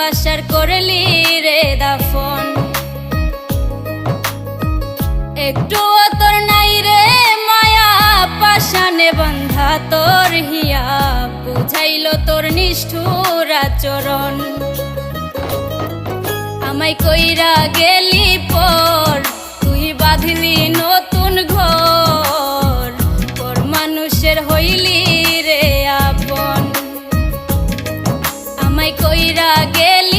ভালোবাসার করলি রে দাফন। একটুও তোর নাই রে মায়া, পাশানে বন্ধা তোর হিয়া, বুঝাইল তোর নিষ্ঠুর আচরণ। আমায় কইরা গেলি পর, তুই বাঁধলি নতুন ঘর, পর মানুষের হইলি রে আপন। আমায় কইরা গেলি